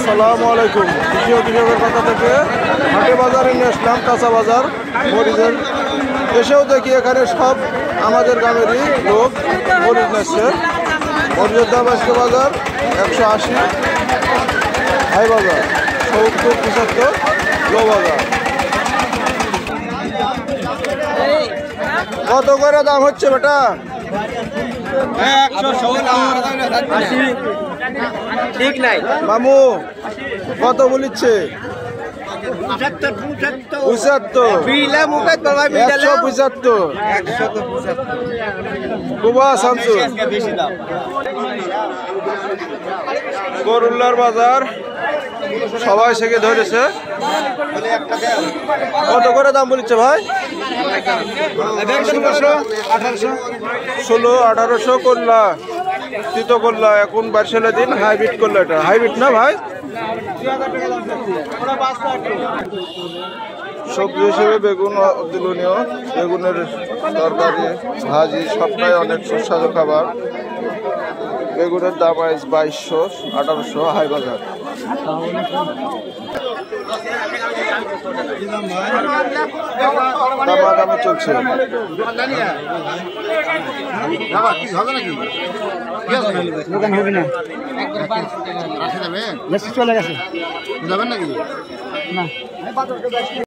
আসসালামু আলাইকুম। কৃষি অধিকারের কথা থেকে হাটে বাজারে নিয়ে আসলাম কাঁচা বাজার মরিচের। এসেও দেখি এখানে সব আমাদের গ্রামেরই লোক মরিচ নিচ্ছে। মরিচের দাম আজকে বাজার 180, হাই বাজার 70, 75, লো বাজার। কত করে দাম হচ্ছে বেটা? 180 ঠিক নাই মামু কত বলিচ্ছে? 75, গরুল্লার বাজার সবাই সেকে ধরেছে। কত করে দাম বলিচ্ছে ভাই? 16, 1800 করলা, তিত করলা। এখন বার্ষেলের দিন হাইব্রিড করলা, এটা হাইব্রিড না ভাই? সবজি হিসেবে বেগুন তুলনীয়। বেগুনের তরকারি, ভাজি সবটাই অনেক সুস্বাদু খাবার। বেগুনের দাম 2200, 1800, হাই বাজার। দামাদামি চলছে। দোকান হবে না, চলে গেছে, যাবেন নাকি? না।